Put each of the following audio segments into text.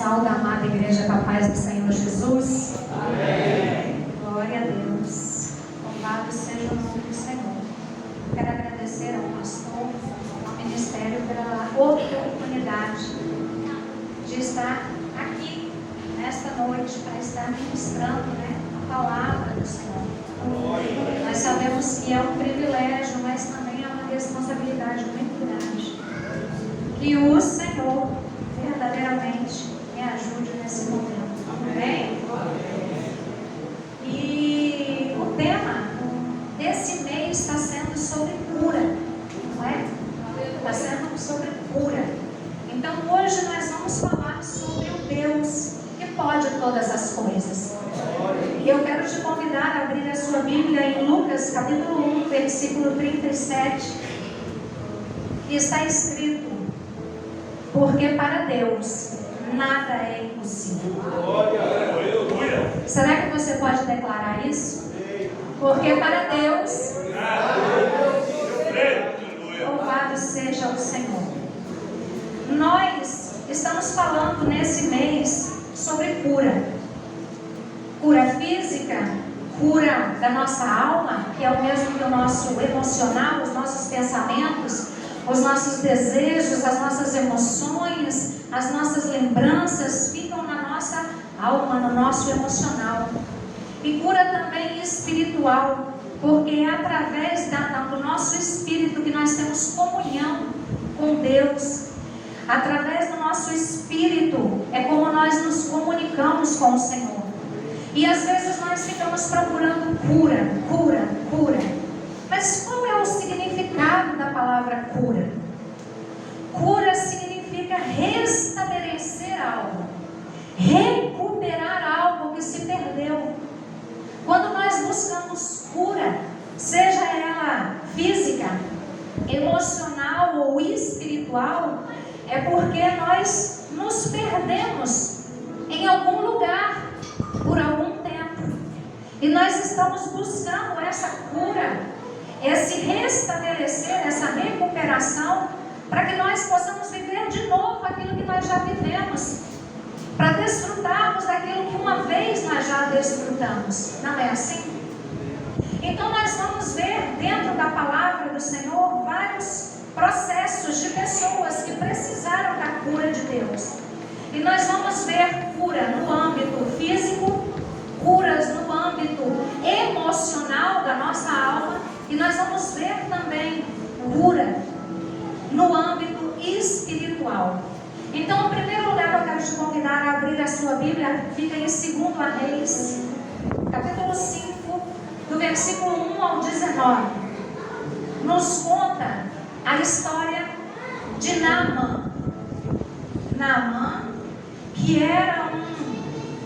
Sauda a amada igreja com a paz do Senhor Jesus. Amém. Glória a Deus. Louvado seja o nome do Senhor. Quero agradecer ao pastor, ao ministério, pela oportunidade de estar aqui nesta noite para estar ministrando, a palavra do Senhor. Nós sabemos que é um privilégio, mas também é uma responsabilidade muito grande. Que o Senhor verdadeiramente me ajude nesse momento. Amém? E o tema desse mês está sendo sobre cura, não é? Está sendo sobre cura. Então hoje nós vamos falar sobre o Deus que pode todas as coisas. E eu quero te convidar a abrir a sua Bíblia em Lucas capítulo 1, versículo 37, que está escrito: porque para Deus nada é impossível. Será que você pode declarar isso? Porque para Deus, louvado seja o Senhor. Nós estamos falando nesse mês sobre cura. Cura física, cura da nossa alma, que é o mesmo que o nosso emocional, os nossos pensamentos, os nossos desejos, as nossas emoções, as nossas lembranças ficam na nossa alma, no nosso emocional. E cura também espiritual, porque é através do nosso espírito que nós temos comunhão com Deus. Através do nosso espírito é como nós nos comunicamos com o Senhor. E às vezes nós ficamos procurando cura. Mas qual é o significado da palavra cura? Cura significa restabelecer algo, recuperar algo que se perdeu. Quando nós buscamos cura, seja ela física, emocional ou espiritual, é porque nós nos perdemos em algum lugar por algum tempo. E nós estamos buscando essa cura, esse restabelecer, essa recuperação, para que nós possamos viver de novo aquilo que nós já vivemos, para desfrutarmos daquilo que uma vez nós já desfrutamos. Não é assim? Então nós vamos ver dentro da palavra do Senhor vários processos de pessoas que precisaram da cura de Deus. E nós vamos ver cura no âmbito físico, curas no âmbito emocional da nossa alma, e nós vamos ver também cura no âmbito espiritual. Então, em primeiro lugar, eu quero te convidar a abrir a sua Bíblia, fica em 2 Reis, capítulo 5, do versículo 1 ao 19. Nos conta a história de Naamã. Naamã, que era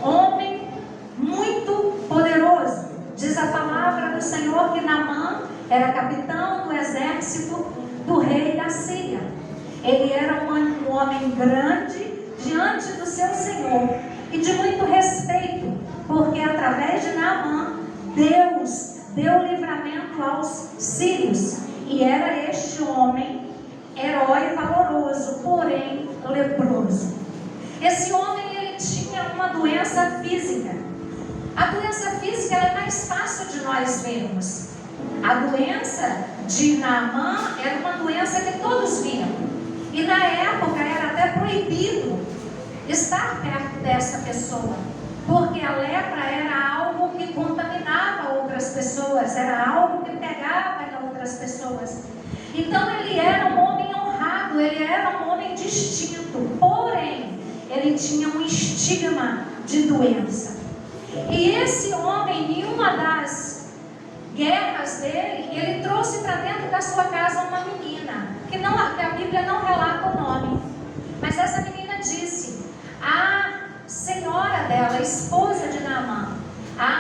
um homem muito poderoso. Diz a palavra do Senhor que Naamã era capitão do exército do rei da Síria. Ele era um homem grande diante do seu Senhor e de muito respeito, porque através de Naamã, Deus deu livramento aos sírios. E era este homem herói valoroso, porém leproso. Esse homem, ele tinha uma doença física. A doença física é mais fácil de nós vermos. A doença de Naamã era uma doença que todos viam. E na época era até proibido estar perto dessa pessoa, porque a lepra era algo que contaminava outras pessoas, era algo que pegava em outras pessoas. Então ele era um homem honrado, ele era um homem distinto, porém ele tinha um estigma de doença. E esse homem, em uma das guerras dele, ele trouxe para dentro da sua casa uma menina, que a Bíblia não relata o nome, mas essa menina disse: a senhora dela, a esposa de Naamã,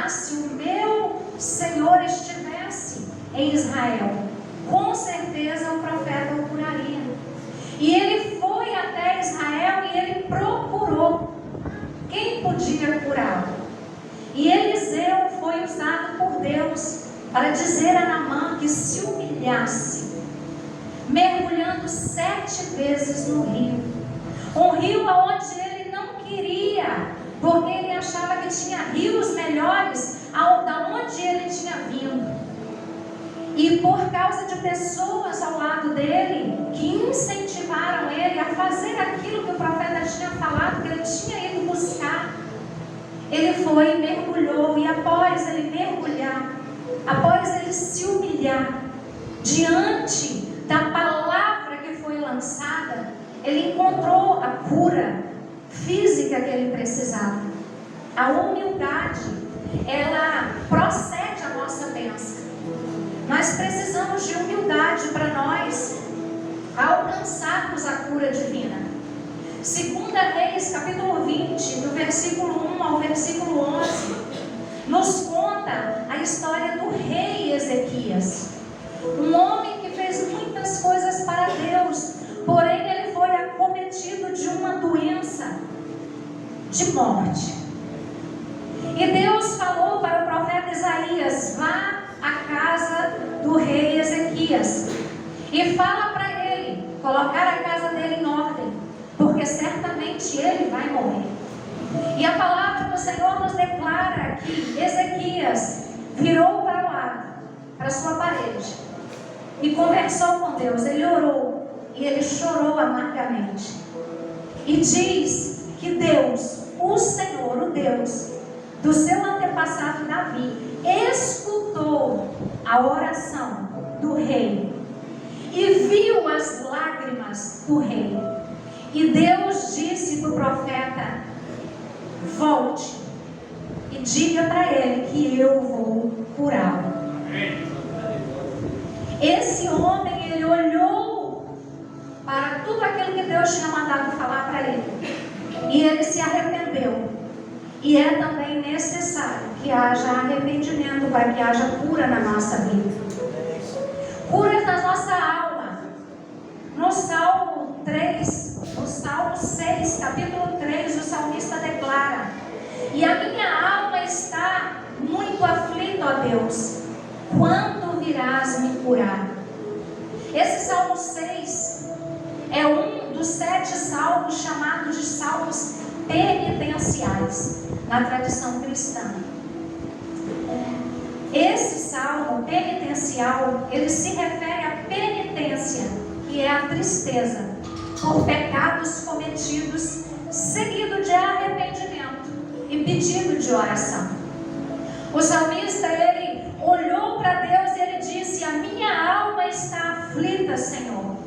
se o meu Senhor estivesse em Israel, com certeza o profeta o curaria. E ele foi até Israel e ele procurou quem podia curá-lo. E Eliseu foi usado por Deus para dizer a Naamã que se humilhasse, mergulhando 7 vezes no rio. Um rio onde ele não queria, porque ele achava que tinha rios melhores da onde ele tinha vindo. E por causa de pessoas ao lado dele, que incentivaram ele a fazer aquilo que o profeta tinha falado, que ele tinha ido buscar, ele foi e mergulhou. E após ele mergulhar, após ele se humilhar diante da palavra que foi lançada, ele encontrou a cura física que ele precisava. A humildade, ela procede à nossa bênção. Nós precisamos de humildade para nós alcançarmos a cura divina. 2 Reis, capítulo 20, do versículo 1 ao versículo 11, nos conta a história do rei Ezequias. Um homem que fez muitas coisas para Deus, porém ele foi acometido de uma doença de morte. E Deus falou para o profeta Isaías: vá à casa do rei Ezequias e fala para ele colocar a casa dele em ordem, porque certamente ele vai morrer. E a palavra do Senhor nos declara que Ezequias virou para lá, para sua parede, e conversou com Deus. Ele orou e ele chorou amargamente. E diz que Deus, o Senhor, o Deus do seu antepassado Davi, escutou a oração do rei e viu as lágrimas do rei. E Deus disse para o profeta: volte e diga para ele que eu vou curá-lo. Esse homem, ele olhou para tudo aquilo que Deus tinha mandado falar para ele, e ele se arrependeu. E é também necessário que haja arrependimento para que haja cura na nossa vida. Cura na nossa alma. No Salmo 3, no Salmo 6, capítulo 3, o salmista declara: e a minha alma está muito aflita, ó Deus, quando virás me curar? Esse Salmo 6 é um dos 7 salmos chamados de salmos penitenciais na tradição cristã. Esse salmo penitencial, ele se refere à penitência, que é a tristeza por pecados cometidos, seguido de arrependimento e pedido de oração. O salmista, ele olhou para Deus e ele disse: a minha alma está aflita, Senhor.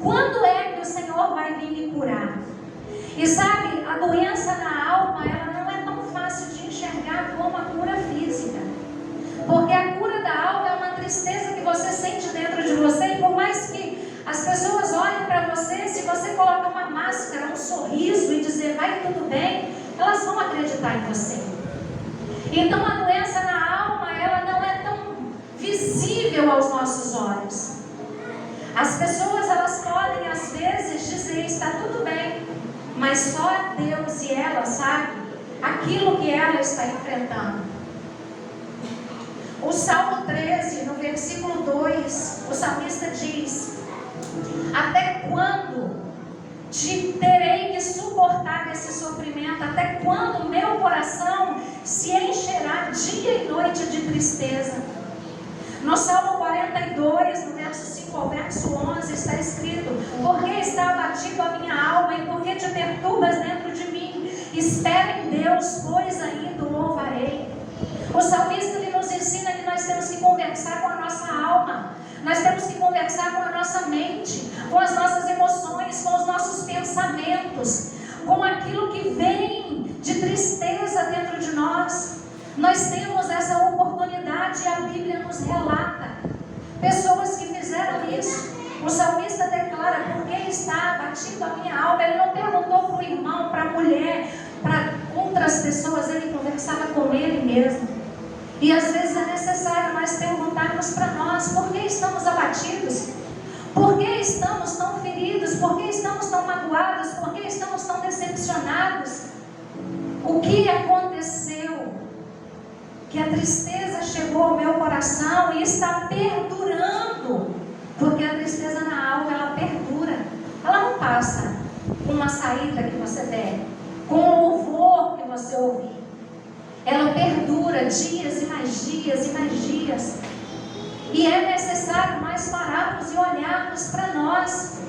Quando é que o Senhor vai vir me curar? E sabe, a doença na alma, ela não é tão fácil de enxergar como a cura física. Porque a cura da alma é uma tristeza que você sente dentro de você, e por mais que as pessoas olhem para você, se você colocar uma máscara, um sorriso e dizer vai tudo bem, elas vão acreditar em você. Então a doença na alma, ela não é tão visível aos nossos olhos. As pessoas, elas podem às vezes dizer está tudo bem, mas só Deus e ela sabem aquilo que ela está enfrentando. O Salmo 13, no versículo 2, o salmista diz: até quando terei que suportar esse sofrimento? Até quando meu coração se encherá dia e noite de tristeza? No Salmo 42, no verso 5 ao verso 11, está escrito: por que está abatido a minha alma e por que te perturbas dentro de mim? Espera em Deus, pois ainda o louvarei. O salmista, ele nos ensina que nós temos que conversar com a nossa alma, nós temos que conversar com a nossa mente, com as nossas emoções, com os nossos pensamentos, com aquilo que vem de tristeza dentro de nós. Nós temos essa oportunidade e a Bíblia nos relata pessoas que fizeram isso. O salmista declara: por que está abatido a minha alma? Ele não perguntou para o irmão, para a mulher, para outras pessoas, ele conversava com ele mesmo. E às vezes é necessário nós perguntarmos para nós: por que estamos abatidos? Por que estamos tão feridos? Por que estamos tão magoados? Por que estamos tão decepcionados? O que aconteceu? Que a tristeza chegou ao meu coração e está perdurando. Porque a tristeza na alma, ela perdura. Ela não passa com uma saída que você der, com você ouvir. Ela perdura dias e mais dias e mais dias. E é necessário nós pararmos e olharmos para nós.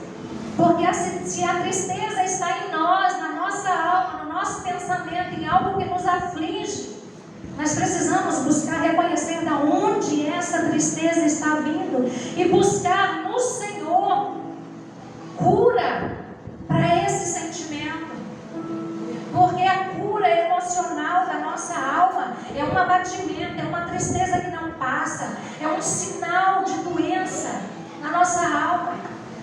Porque se a tristeza está em nós, na nossa alma, no nosso pensamento, em algo que nos aflige, nós precisamos buscar reconhecer de onde essa tristeza está vindo e buscar no Senhor cura para esse sentimento. Porque a cura emocional da nossa alma é um abatimento, é uma tristeza que não passa, é um sinal de doença na nossa alma,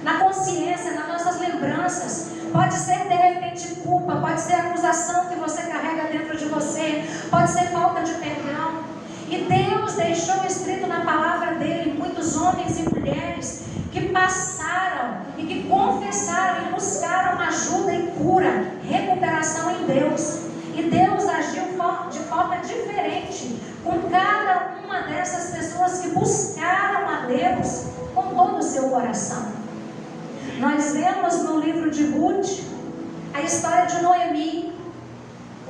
na consciência, nas nossas lembranças. Pode ser de repente culpa, pode ser acusação que você carrega dentro de você, pode ser falta de perdão. E Deus deixou escrito na palavra dele muitos homens e mulheres que passaram e que confessaram e buscaram ajuda e cura, recuperação em Deus. E Deus agiu de forma diferente com cada uma dessas pessoas que buscaram a Deus com todo o seu coração. Nós vemos no livro de Ruth a história de Noemi.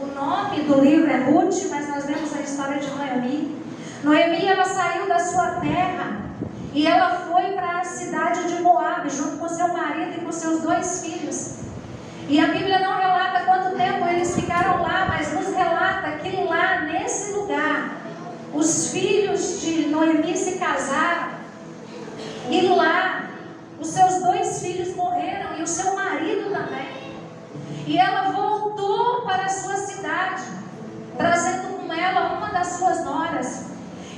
O nome do livro é Ruth, mas nós vemos a história de Noemi. Noemi, ela saiu da sua terra e ela foi para a cidade de Moabe, junto com seu marido e com seus 2 filhos. E a Bíblia não relata quanto tempo eles ficaram lá, mas nos relata que lá, nesse lugar, os filhos de Noemi se casaram. E lá, os seus 2 filhos morreram e o seu marido também. E ela voltou para a sua cidade, trazendo com ela uma das suas noras.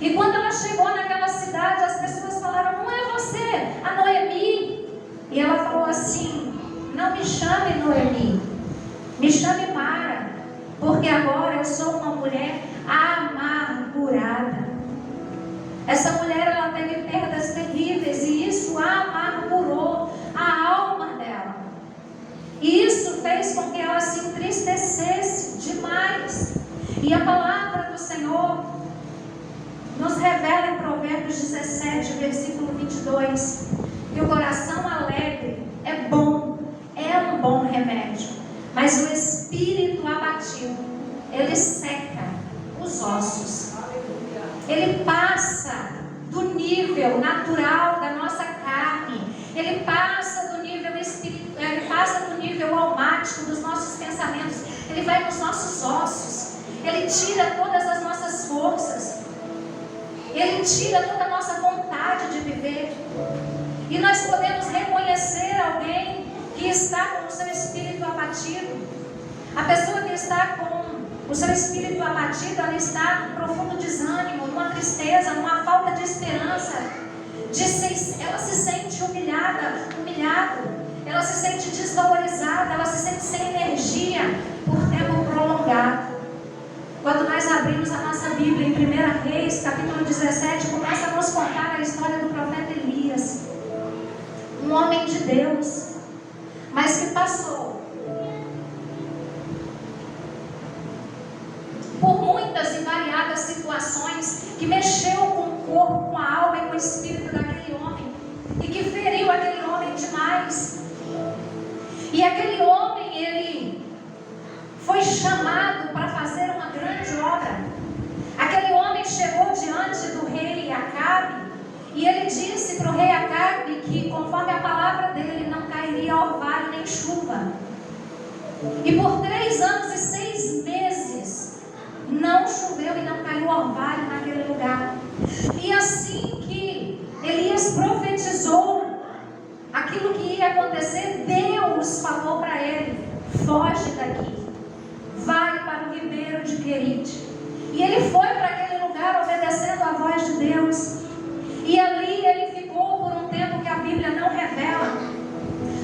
E quando ela chegou naquela cidade, as pessoas falaram: não é você, a Noemi? E ela falou assim: não me chame Noemi, me chame Mara, porque agora eu sou uma mulher amargurada. Essa mulher, ela teve perdas terríveis e isso amargurou a alma dela. E isso fez com que ela se entristecesse demais. E a palavra do Senhor nos revela em Provérbios 17, versículo 22, que o coração alegre é bom, é um bom remédio, mas o espírito abatido, ele seca os ossos. Ele passa do nível natural da nossa carne, ele passa do nível espiritual, ele passa do nível almático dos nossos pensamentos, ele vai nos nossos ossos, ele tira todas as nossas forças, ele tira toda a nossa vontade de viver. E nós podemos reconhecer alguém que está com o seu espírito abatido. A pessoa que está com o seu espírito abatido, ela está com profundo desânimo, numa tristeza, numa falta de esperança. Ela se sente humilhada, ela se sente desvalorizada, ela se sente sem energia por tempo prolongado. Quando nós abrimos a nossa Bíblia em 1 Reis, capítulo 17, começa a nos contar a história do profeta Elias, um homem de Deus, mas que passou por muitas e variadas situações que mexeu com o corpo, com a alma e com o espírito daquele homem, e que feriu aquele homem demais. E aquele homem, ele foi chamado para fazer uma grande obra. Aquele homem chegou diante do rei Acabe e ele disse para o rei Acabe que, conforme a palavra dele, não cairia orvalho nem chuva. E por 3 anos e 6 meses não choveu e não caiu orvalho naquele lugar. E assim que Elias profetizou aquilo que ia acontecer, Deus falou para ele: foge daqui, vai para o ribeiro de Querite. E ele foi para aquele lugar obedecendo a voz de Deus. E ali ele ficou por um tempo que a Bíblia não revela.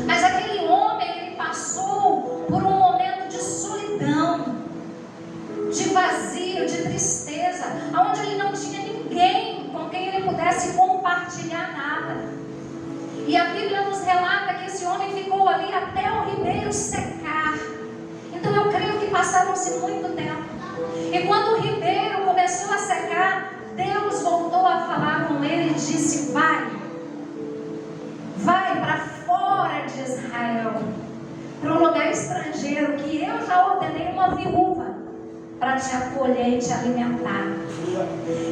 Mas aquele homem, ele passou por um momento de solidão, de vazio, de tristeza, onde ele não tinha ninguém com quem ele pudesse compartilhar nada. E a Bíblia nos relata que esse homem ficou ali até o ribeiro secar. Então eu creio que passaram-se muito tempo. E quando o ribeiro começou a secar, Deus voltou a falar com ele e disse: vai para fora de Israel, para um lugar estrangeiro, que eu já ordenei uma viúva para te acolher e te alimentar.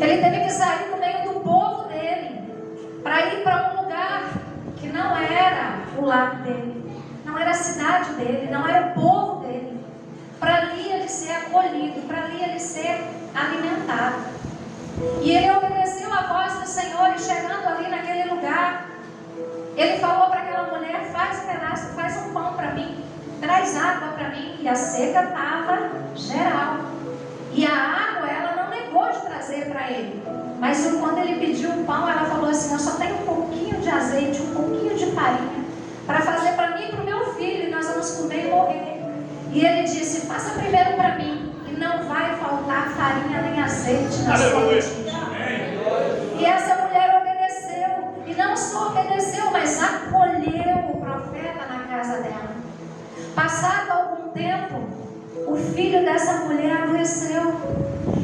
Ele teve que sair do meio do povo dele para ir para um lugar que não era o lar dele, não era a cidade dele, não era o povo dele, para ali ele ser acolhido, para ali ele ser alimentado. E ele obedeceu a voz do Senhor, e chegando ali naquele lugar, ele falou para aquela mulher: faz um pedaço, faz um pão para mim, traz água para mim. E a seca estava geral, e a água ela não negou de trazer para ele. Mas quando ele pediu o pão, ela falou assim: eu só tenho um pouquinho de azeite, um pouquinho de farinha para fazer para mim e para o meu filho, e nós vamos comer e morrer. E ele disse: faça primeiro para mim, e não vai faltar farinha nem azeite na sua vida. E essa mulher obedeceu, e não só obedeceu, mas acolheu o profeta na casa dela. Passado algum tempo, o filho dessa mulher adoeceu.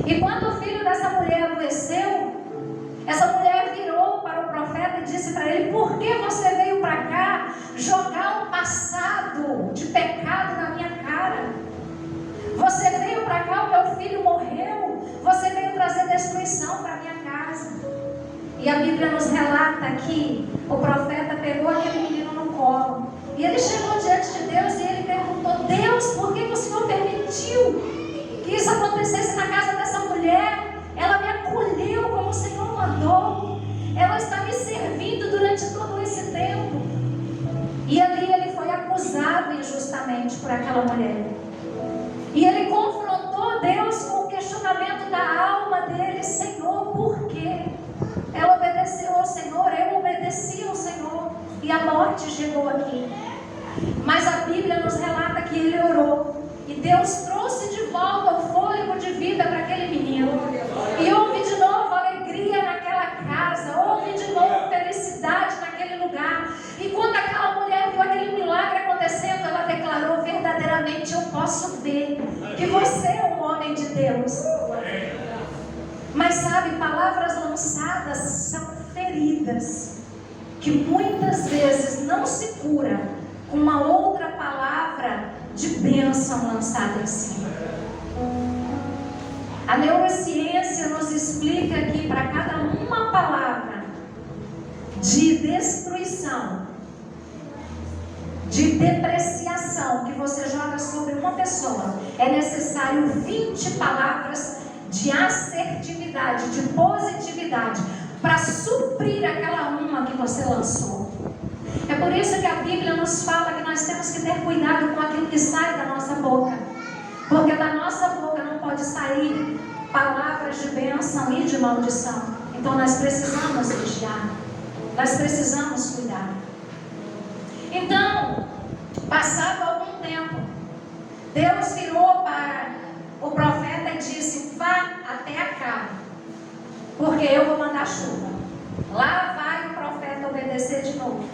E quando o filho dessa mulher adoeceu, essa mulher virou para o profeta e disse para ele: por que você veio para cá jogar o passado de pecado na minha cara? Você veio para cá, o meu filho morreu, você veio trazer destruição para a minha casa. E a Bíblia nos relata que o profeta pegou aquele menino no colo, e ele chegou diante de Deus e ele perguntou: Deus, por que o Senhor permitiu que isso acontecesse na casa dessa mulher? Ela me acolheu como o Senhor mandou, ela está me servindo durante todo esse tempo. E ali ele foi acusado injustamente por aquela mulher, e ele confrontou Deus com o questionamento da alma dele: Senhor, por quê? Ela obedeceu ao Senhor, eu obedeci ao Senhor, e a morte chegou aqui. Mas a Bíblia nos relata que ele orou, e Deus trouxe de volta o fôlego de vida para aquele menino. E houve de novo alegria naquela casa, houve de novo felicidade naquele lugar. E quando aquela mulher viu aquele milagre acontecendo, ela declarou: verdadeiramente eu posso ver que você é um homem de Deus. Mas sabe, palavras lançadas são feridas que muitas vezes não se cura com uma outra palavra de bênção lançada em cima. A neurociência nos explica que para cada uma palavra de destruição, de depreciação que você joga sobre uma pessoa, é necessário 20 palavras de assertividade, de positividade, para suprir aquela uma que você lançou. É por isso que a Bíblia nos fala que nós temos que ter cuidado com aquilo que sai da nossa boca, porque da nossa boca não pode sair palavras de bênção e de maldição. Então nós precisamos vigiar, nós precisamos cuidar. Então, passado algum tempo, Deus virou para o profeta e disse: vá até Acabe, porque eu vou mandar chuva. Lá vai o profeta obedecer de novo.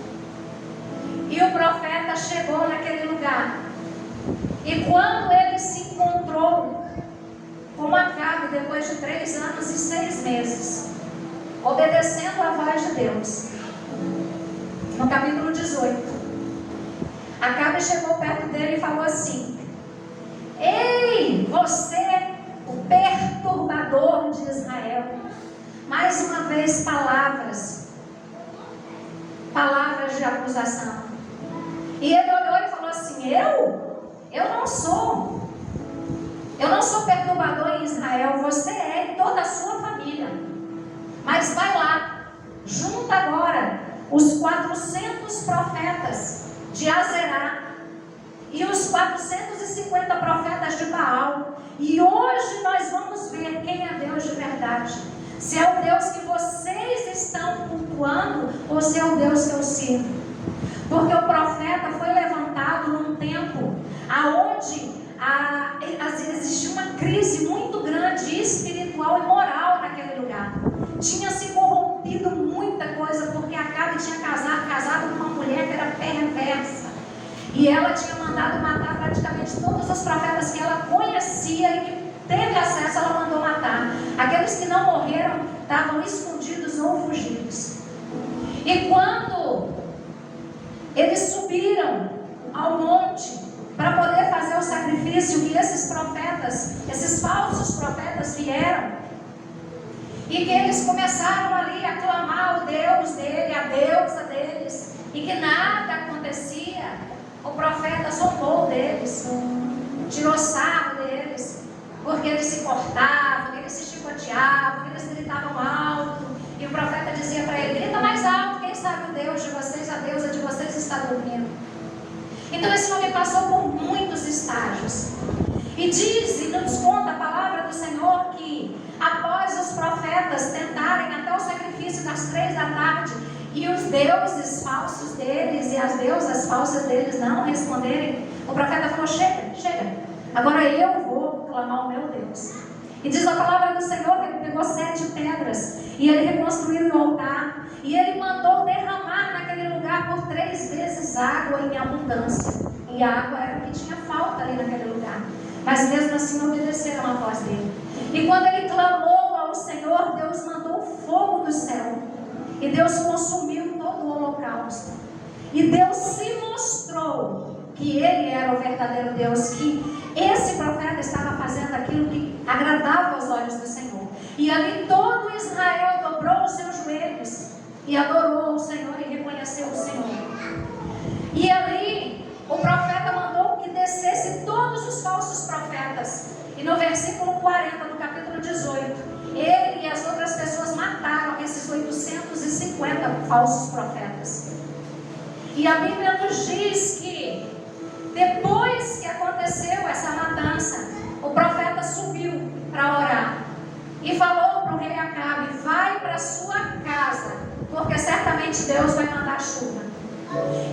E o profeta chegou naquele lugar, e quando ele se encontrou com Acabe, depois de 3 anos e 6 meses, obedecendo a voz de Deus, no capítulo 18, Acabe chegou perto dele e falou assim: ei, você, o perturbador de Israel. Mais uma vez palavras de acusação. E ele olhou e falou assim: eu não sou perturbador em Israel, você é e toda a sua família. Mas vai lá, junta agora os 400 profetas de Azerá e os 450 profetas de Baal, e hoje nós vamos ver quem é Deus de verdade, se é o Deus que vocês estão cultuando ou se é o Deus que eu sirvo. Porque o profeta foi levantado num tempo aonde existia uma crise muito grande espiritual e moral naquele lugar. Tinha se corrompido muita coisa, porque Acabe tinha casado com uma mulher que era perversa, e ela tinha mandado matar praticamente todos os profetas que ela conhecia e que teve acesso, ela mandou matar. Aqueles que não morreram estavam escondidos ou fugidos. E quando eles subiram ao monte para poder fazer o sacrifício difícil que esses profetas, esses falsos profetas vieram, e que eles começaram ali a clamar o Deus dele, a deusa deles, e que nada acontecia. O profeta zombou deles, tirou sarro deles, porque eles se cortavam, porque eles se chicoteavam, porque eles gritavam alto. E o profeta dizia para ele: grita mais alto, quem sabe o Deus de vocês, a deusa de vocês está dormindo. Então esse homem passou por muitos estágios. E diz, e nos conta a palavra do Senhor, que após os profetas tentarem até o sacrifício das 3 da tarde, e os deuses falsos deles e as deusas falsas deles não responderem, o profeta falou: chega, chega, agora eu vou clamar o meu Deus. E diz a palavra do Senhor que ele pegou 7 pedras e ele reconstruiu o altar, e ele mandou derramar naquele lugar por 3 vezes água em abundância. E a água era o que tinha falta ali naquele lugar, mas mesmo assim obedeceram a voz dele. E quando ele clamou ao Senhor, Deus mandou fogo do céu, e Deus consumiu todo o holocausto. E Deus se mostrou que Ele era o verdadeiro Deus, que esse profeta estava fazendo aquilo que agradava aos olhos do Senhor. E ali todo Israel dobrou os seus joelhos e adorou o Senhor e reconheceu o Senhor. E ali o profeta mandou que descesse todos os falsos profetas. E no versículo 40 do capítulo 18, ele e as outras pessoas mataram esses 850 falsos profetas. E a Bíblia nos diz que depois que aconteceu essa matança, o profeta subiu para orar e falou para o rei Acabe: vai para sua casa, porque certamente Deus vai mandar chuva.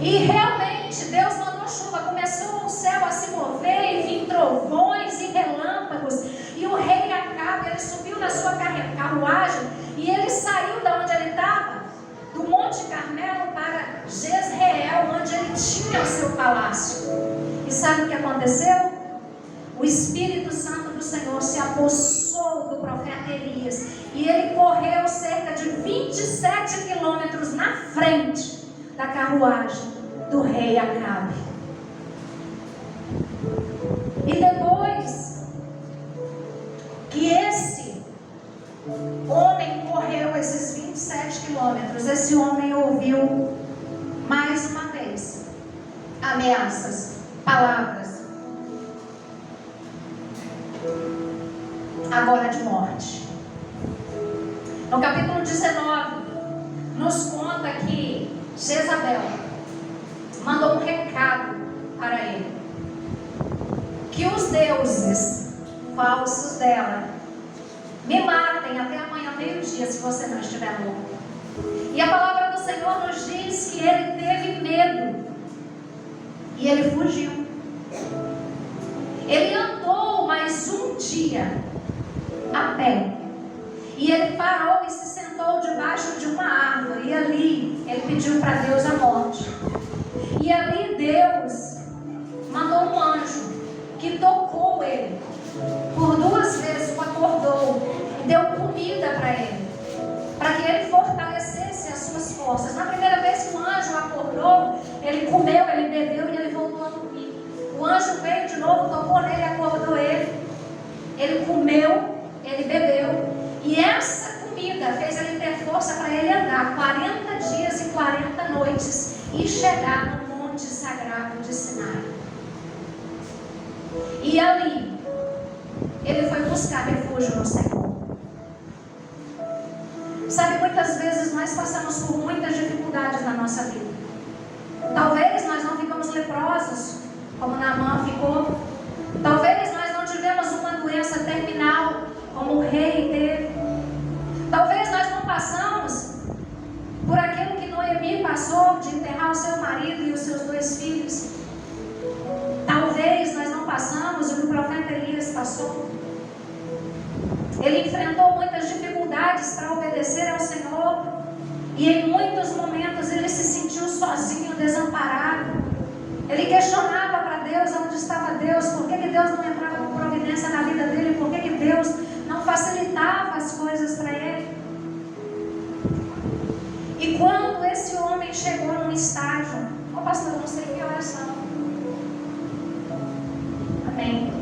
E realmente Deus mandou chuva. Começou o céu a se mover, e vinham trovões e relâmpagos, e o rei Acabe, ele subiu na sua carruagem, e ele saiu da onde ele estava, do Monte Carmelo, para Jezreel, onde ele tinha o seu palácio. E sabe o que aconteceu? O Espírito Santo do Senhor se apossou do profeta Elias, e ele correu cerca de 27 quilômetros na frente da carruagem do rei Acabe. E depois que esse homem correu esses 27 quilômetros, esse homem ouviu mais uma vez ameaças, palavras, agora de morte. No capítulo 19 nos conta que Jezabel mandou um recado para ele, que os deuses falsos dela me matem até amanhã meio-dia, se você não estiver louco. E a palavra do Senhor nos diz que ele teve medo e ele fugiu. Ele andou mais um dia a pé, e ele parou e se sentou debaixo de uma árvore, e ali ele pediu para Deus a morte. E ali Deus mandou um anjo que tocou ele por 2 vezes, o acordou e deu comida para ele, para que ele fortalecesse as suas forças. Na primeira vez que o anjo acordou, ele comeu, ele bebeu e ele voltou a dormir. O anjo veio de novo, tocou nele, acordou ele. Ele comeu, ele bebeu, e essa comida fez ele ter força para ele andar 40 dias e 40 noites e chegar no monte sagrado de Sinai. E ali ele foi buscar refúgio no Senhor. Sabe, muitas vezes nós passamos por muitas dificuldades na nossa vida. Talvez nós não ficamos leprosos, como Naamã ficou. Talvez nós não tivemos uma doença terminal, como o rei teve. Talvez nós não passamos por aquilo que Noemi passou, de enterrar o seu marido e os seus 2 filhos. Talvez nós não passamos o que o profeta Elias passou. Ele enfrentou muitas dificuldades para obedecer ao Senhor, e em muitos momentos ele se sentiu sozinho, desamparado. Ele questionava para Deus onde estava Deus, por que Deus não entrava com providência na vida dele, por que Deus não facilitava as coisas para ele. E quando esse homem chegou num estágio, pastor, eu não sei que horas são. Amém.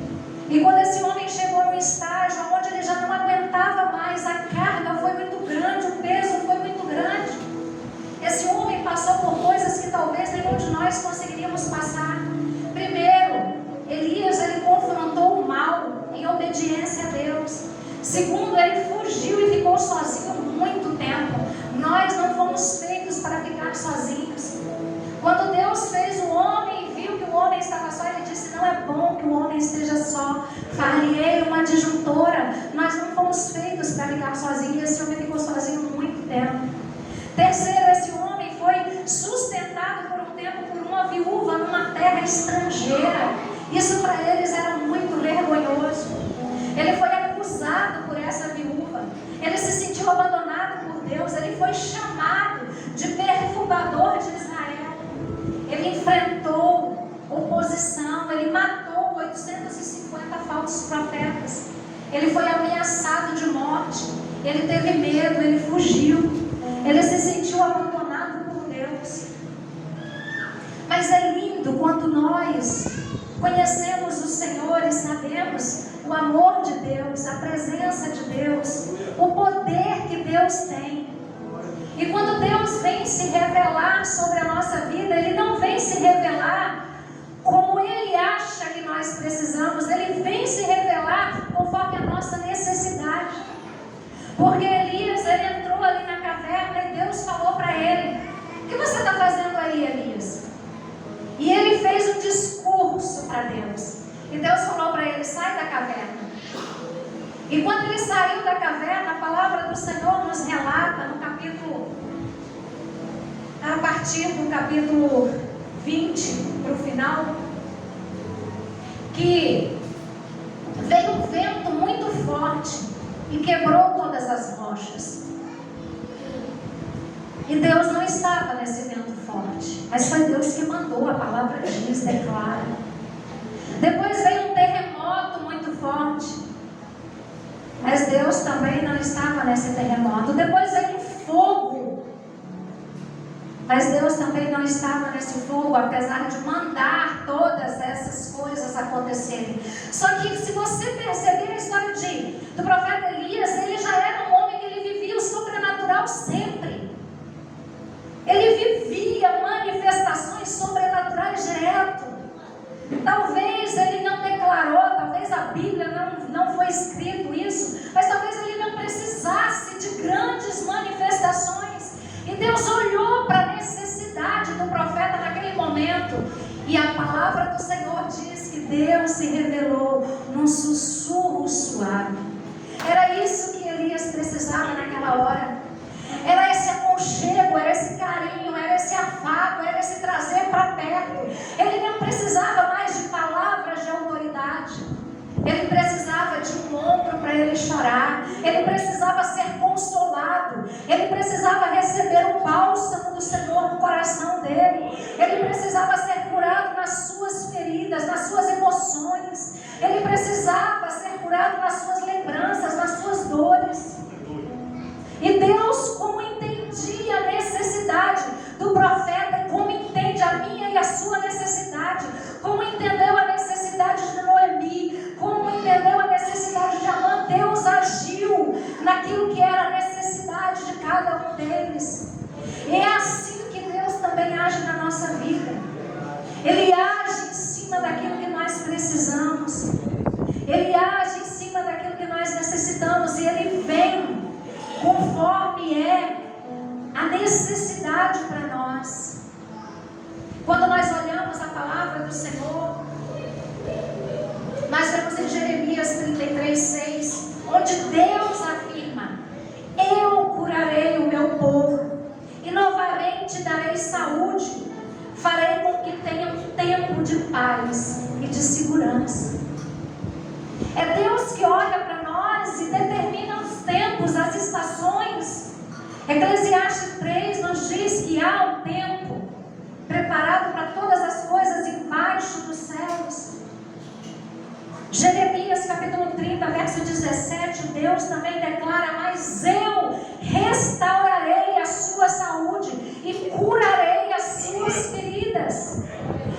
Segundo, ele fugiu e ficou sozinho muito tempo. Nós não fomos feitos para ficar sozinhos. Quando Deus fez o homem e viu que o homem estava só, ele disse: não é bom que o homem esteja só. Far-lhe-ei uma adjuntora. Nós não fomos feitos para ficar sozinhos. Esse homem ficou sozinho muito tempo. Terceiro, esse homem foi sustentado por um tempo por uma viúva numa terra estrangeira. Isso para eles era muito vergonhoso. Ele foi acusado por essa viúva. Ele se sentiu abandonado por Deus. Ele foi chamado de perturbador de Israel. Ele enfrentou oposição. Ele matou 850 falsos profetas. Ele foi ameaçado de morte. Ele teve medo. Ele fugiu. Ele se sentiu abandonado por Deus. Mas é lindo quando nós conhecemos o Senhor e sabemos o amor de Deus, a presença de Deus, o poder que Deus tem. E quando Deus vem se revelar sobre a nossa vida, Ele não vem se revelar como Ele acha que nós precisamos. Ele vem se revelar conforme a nossa necessidade. Porque Elias, ele entrou ali na caverna e Deus falou para ele: o que você está fazendo aí, Elias? E ele fez um discurso para Deus. E Deus falou para ele: sai da caverna. E quando ele saiu da caverna, a palavra do Senhor nos relata no capítulo, a partir do capítulo 20 para o final, que veio um vento muito forte e quebrou todas as rochas. E Deus não estava nesse vento forte, mas foi Deus que mandou. A palavra diz, declara. Depois veio um terremoto muito forte, mas Deus também não estava nesse terremoto. Depois veio um fogo, mas Deus também não estava nesse fogo, apesar de mandar todas essas coisas acontecerem. Só que se você perceber a história do profeta Elias, ele já era um homem que ele vivia o sobrenatural sempre. Ele vivia manifestações sobrenaturais direto. Talvez ele não declarou, talvez a Bíblia não foi escrito isso, mas talvez ele não precisasse de grandes manifestações. E Deus olhou para a necessidade do profeta naquele momento. E a palavra do Senhor diz que Deus se revelou num sussurro suave. Era isso que Elias precisava naquela hora. Era esse aconchego, era esse carinho, era esse afago, era esse trazer para perto. Ele não precisava mais de palavras de autoridade. Ele precisava de um ombro para ele chorar. Ele precisava ser consolado. Ele precisava receber o bálsamo do Senhor no coração dele. Ele precisava ser curado nas suas feridas, nas suas emoções. Ele precisava ser curado nas suas lembranças, nas suas dores. E Deus, como entendia a necessidade do profeta, como entende a minha e a sua necessidade, como entendeu a necessidade de Noemi, como entendeu a necessidade de Amã, Deus agiu naquilo que era a necessidade de cada um deles. E é assim que Deus também age na nossa vida. Ele age em cima daquilo que nós precisamos. Ele age em cima daquilo que nós necessitamos. E Ele vem conforme é a necessidade para nós. Quando nós olhamos a palavra do Senhor, nós vemos em Jeremias 33:6, onde Deus afirma: eu curarei o meu povo, e novamente darei saúde, farei com que tenha um tempo de paz e de segurança. É Deus que olha para nós e determina os tempos, as estações. Eclesiastes 3 nos diz que há um tempo preparado para todas as coisas embaixo dos céus. Jeremias capítulo 30, verso 17, Deus também declara: mas eu restaurarei a sua saúde e curarei as suas feridas.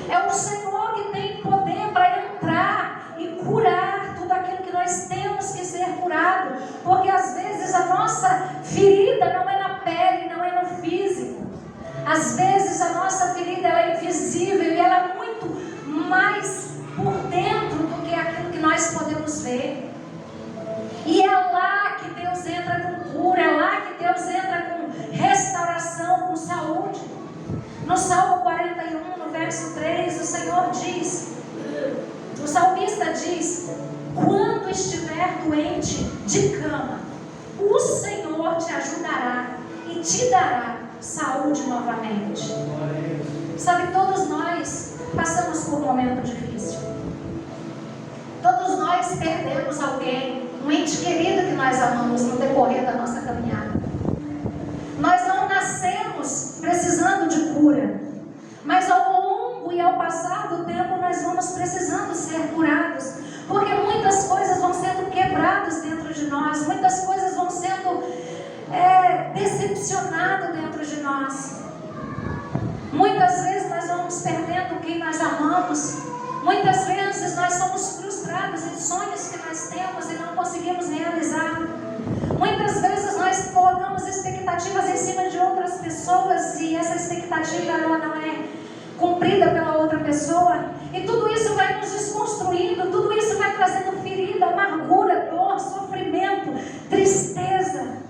É o Senhor que tem poder para entrar e curar tudo aquilo que nós temos que ser curado, porque às vezes a nossa ferida não é na pele, não é no físico. Às vezes a nossa ferida ela é invisível e ela é muito mais por dentro do que aquilo que nós podemos ver. E é lá diz: quando estiver doente de cama, o Senhor te ajudará e te dará saúde novamente. Sabe, todos nós passamos por um momento difícil. Todos nós perdemos alguém, um ente querido que nós amamos no decorrer da nossa caminhada. Nós não nascemos precisando de cura, mas ao longo e ao passar do tempo nós vamos precisando ser curados, porque muitas coisas vão sendo quebradas dentro de nós, muitas coisas vão sendo decepcionadas dentro de nós. Muitas vezes nós vamos perdendo quem nós amamos, muitas vezes nós somos frustrados em sonhos que nós temos e não conseguimos realizar. Muitas vezes nós colocamos expectativas em cima de outras pessoas e essa expectativa ela não é cumprida pela outra pessoa, e tudo isso vai nos desconstruindo, tudo isso vai trazendo ferida, amargura, dor, sofrimento, tristeza.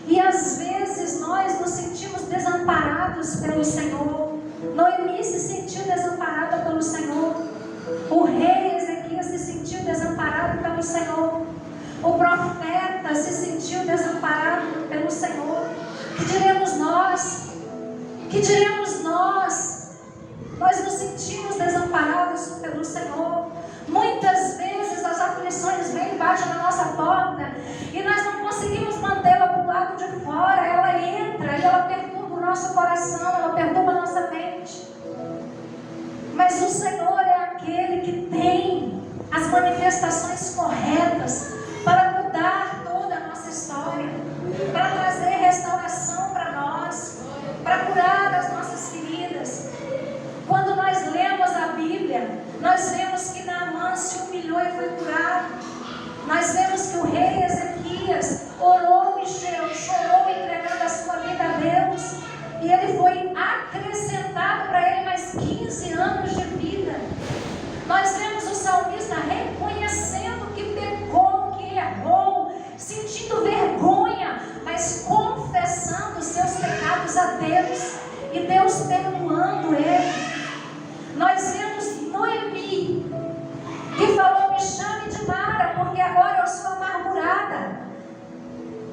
E às vezes nós nos sentimos desamparados pelo Senhor. Noemi se sentiu desamparada pelo Senhor. O rei Ezequias se sentiu desamparado pelo Senhor. O profeta se sentiu desamparado pelo Senhor. Que diremos nós? Que diremos nós? Nós nos sentimos desamparados pelo Senhor. Muitas vezes as aflições vêm e batem na nossa porta e nós não conseguimos mantê-la para o lado de fora. Ela entra e ela perturba o nosso coração, ela perturba a nossa mente. Mas o Senhor é aquele que tem as manifestações corretas para mudar toda a nossa história, para trazer restauração para nós, para curar as nossas feridas. Quando nós lemos a Bíblia, nós vemos que Naamã se humilhou e foi curado. Nós vemos que o rei Ezequias orou e chorou entregando a sua vida a Deus, e ele foi acrescentado para ele mais 15 anos de vida. Nós vemos o salmista reconhecendo que pecou, que errou, sentindo vergonha, mas confessando seus pecados a Deus, e Deus perdoando ele. Nós vemos Noemi, que falou: me chame de Mara, porque agora eu sou amargurada.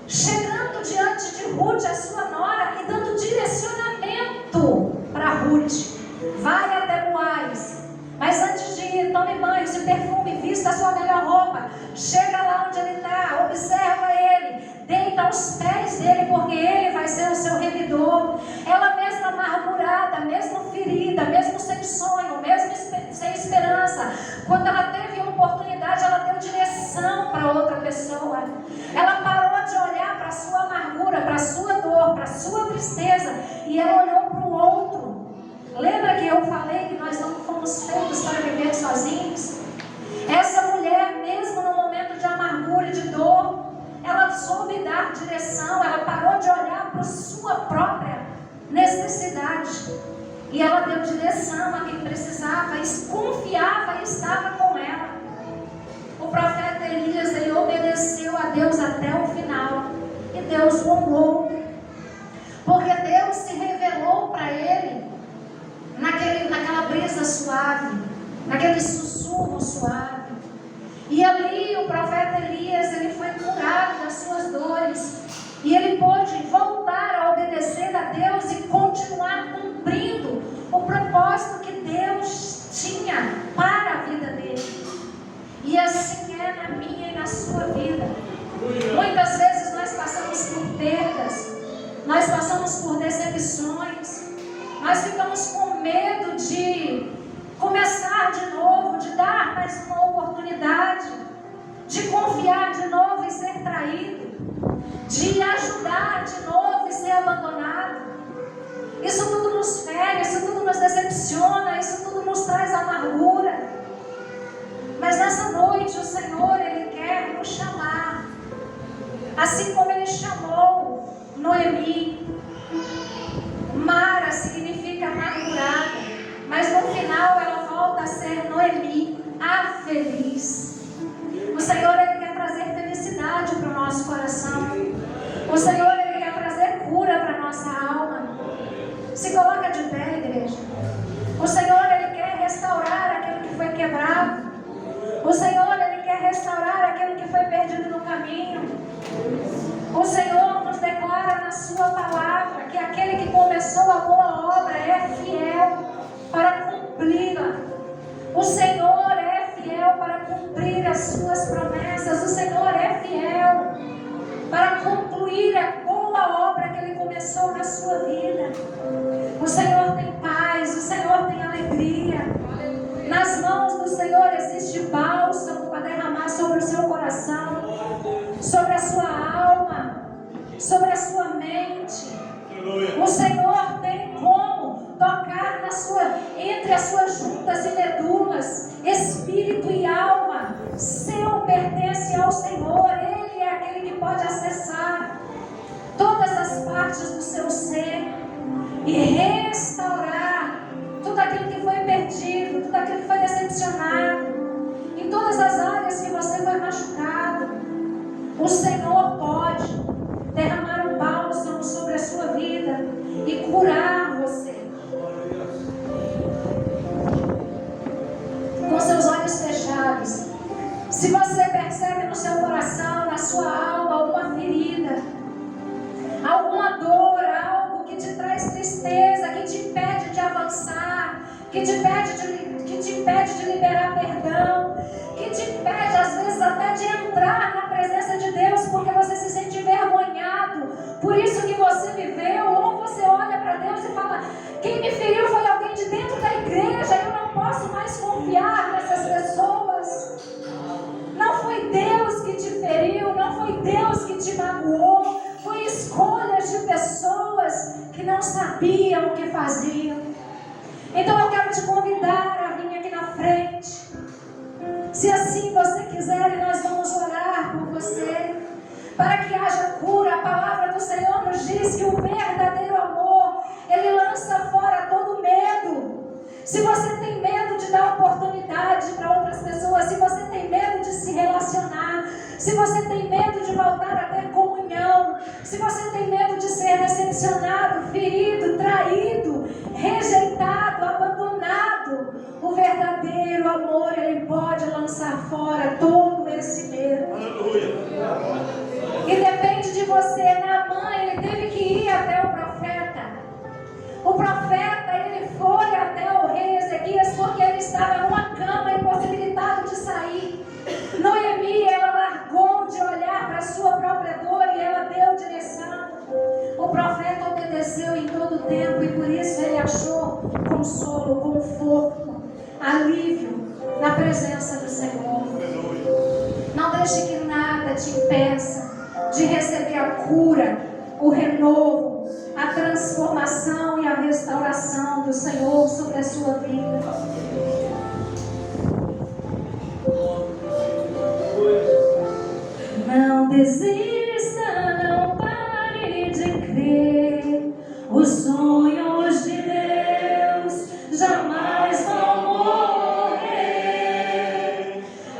Chegando diante de Ruth, a sua nora, e dando direcionamento para Ruth: vai até Boaz, mas antes de ir, tome banho, se perfume, vista a sua melhor roupa, chega lá onde ele está, observa ele, deita aos pés dele, porque ele vai ser o seu remidor. Ela mesma amargurada, mesmo ferida, mesmo sem sonho, mesmo sem esperança, quando ela teve uma oportunidade, ela deu direção para outra pessoa. Ela parou de olhar para a sua amargura, para a sua dor, para a sua tristeza, e ela olhou para o outro. Lembra que eu falei que nós não fomos feitos para viver sozinhos? Essa mulher, mesmo no momento de amargura e de dor, ela soube dar direção, ela parou de olhar para a sua própria necessidade, e ela deu direção a quem precisava, confiava e estava com ela. O profeta Elias, ele obedeceu a Deus até o final, e Deus o honrou, porque Deus se revelou para ele naquela brisa suave, naquele sussurro suave. E ali o profeta Elias, ele foi curado das suas dores, e ele pôde voltar a obedecer a Deus e continuar cumprindo o propósito que Deus tinha para a vida dele. E assim é na minha e na sua vida. Muitas vezes nós passamos por perdas, nós passamos por decepções, nós ficamos com medo de começar de novo, de dar mais uma oportunidade, de confiar de novo e ser traído, de ajudar de novo e ser abandonado. Isso tudo nos fere, isso tudo nos decepciona, isso tudo nos traz amargura. Mas nessa noite o Senhor, Ele quer nos chamar, assim como Ele chamou Noemi. Mara significa amargurada, mas no final ela volta a ser Noemi, a feliz. O Senhor, Ele quer trazer felicidade para o nosso coração. O Senhor, Ele quer trazer cura para a nossa alma. Se coloca de pé, igreja. O Senhor, Ele quer restaurar aquilo que foi quebrado. O Senhor, Ele quer restaurar aquilo que foi perdido no caminho. O Senhor nos declara na sua palavra que aquele que começou a boa obra é fiel para cumpri-la. O Senhor é fiel para cumprir as suas promessas. O Senhor é fiel para concluir a boa obra que Ele começou na sua vida. O Senhor tem paz, o Senhor tem alegria. Nas mãos do Senhor existe bálsamo para derramar sobre o seu coração, sobre a sua alma, sobre a sua mente. O Senhor tem como tocar entre as suas juntas e medulas, espírito e alma. Seu pertence ao Senhor. Ele é aquele que pode acessar todas as partes do seu ser e restaurar tudo aquilo que foi perdido, tudo aquilo que foi decepcionado, em todas as áreas que você foi machucado. O Senhor pode derramar um bálsamo sobre a sua vida e curar você. Com seus olhos fechados, se você percebe no seu coração, na sua alma, alguma ferida, alguma dor, algo que te traz tristeza, que te impede de avançar, que te impede de liberar perdão, que te impede às vezes até de entrar na presença de Deus, porque você se sente envergonhado por isso que você viveu, ou você olha para Deus e fala: quem me feriu foi alguém de dentro da igreja, eu não posso mais confiar nessas pessoas. Não foi Deus que te feriu, não foi Deus que te magoou, foi escolhas de pessoas que não sabiam o que faziam. Então eu quero te convidar a vir aqui na frente. Se assim você quiser, nós vamos orar por você, para que haja cura. A palavra do Senhor nos diz que o verdadeiro amor, ele lança fora todo medo. Se você tem medo de dar oportunidade para outras pessoas, se você tem medo de se relacionar, se você tem medo de voltar a ter comunhão, se você tem medo de ser decepcionado, ferido, traído, rejeitado, abandonado, o verdadeiro amor, ele pode lançar fora todo esse medo. E depende de você. Naamã, ele teve que ir até o profeta. O profeta, ele foi até o rei Ezequias porque ele estava numa cama, impossibilitado de sair. Noemi, ela largou de olhar para a sua própria dor e ela deu direção. O profeta obedeceu em todo o tempo e por isso ele achou consolo, conforto, alívio na presença do Senhor. Não deixe que nada te impeça de receber a cura, o renovo, a transformação e a restauração do Senhor sobre a sua vida. Não desista, não pare de crer. Os sonhos de Deus jamais vão morrer.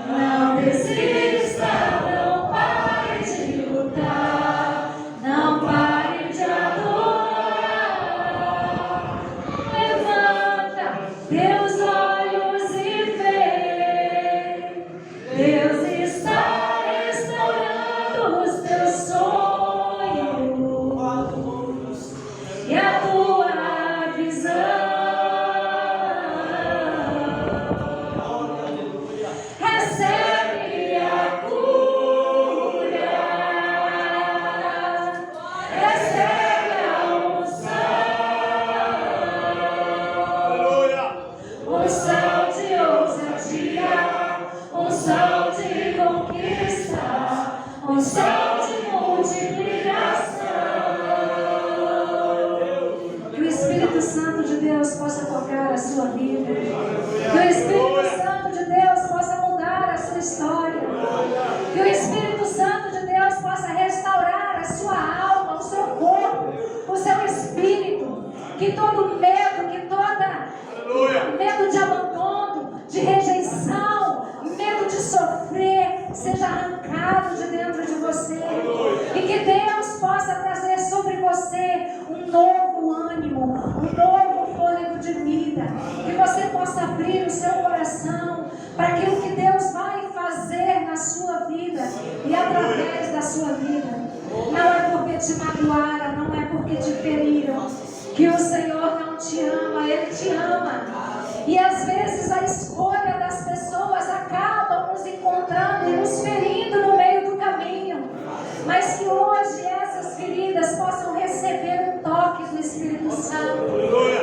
Não desista, não pare de lutar, não pare de adorar. Levanta teus olhos e vê. Deus está restaurando os teus sonhos e a tua visão. Recebe a cura, recebe a unção de ousadia, unção de conquista, unção de multiplicação. Que o Espírito Santo de Deus possa tocar a sua vida. Que o Espírito Santo de Deus possa mudar a sua história. Que o Espírito Santo de Deus possa restaurar a sua alma, o seu corpo, o seu espírito. Que todo medo, medo de abandono, de rejeição, medo de sofrer, seja arrancado de dentro de você. E que Deus possa trazer sobre você um novo ânimo, um novo fôlego de vida. Que você possa abrir o seu coração para aquilo que Deus vai te magoaram, não é porque te feriram, que o Senhor não te ama, Ele te ama. E às vezes a escolha das pessoas acaba nos encontrando e nos ferindo no meio do caminho. Mas que hoje essas feridas possam receber um toque do Espírito Santo,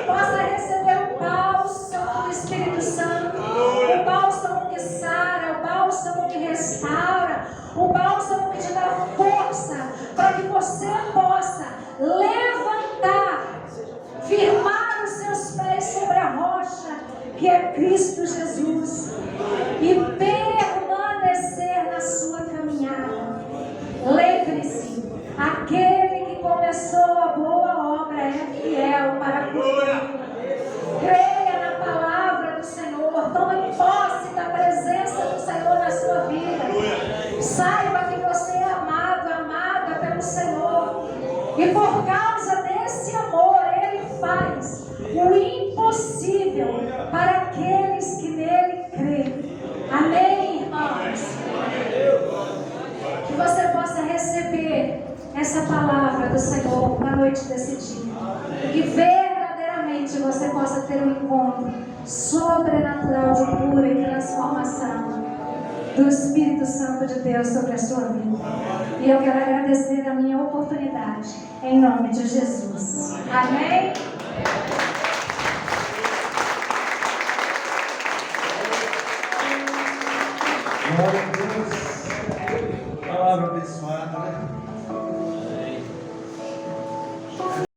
possa receber o bálsamo do Espírito Santo, o bálsamo que sara, o bálsamo que restaura, o bálsamo que te dá força para que você possa levantar, firmar os seus pés sobre a rocha, que é Cristo Jesus, e permanecer na sua caminhada. Lembre-se, aquele que começou a boa obra é fiel para cumprir. Creia na palavra do Senhor, tome posse da presença do Senhor na sua vida. Saiba que você é amado, amada pelo Senhor, e por causa desse amor Ele faz o impossível para aqueles que nele creem. Amém, irmãos? Que você possa receber essa palavra do Senhor na noite desse dia, e que verdadeiramente você possa ter um encontro sobrenatural de cura e transformação do Espírito Santo de Deus sobre a sua vida. E eu quero agradecer a minha oportunidade em nome de Jesus. Amém?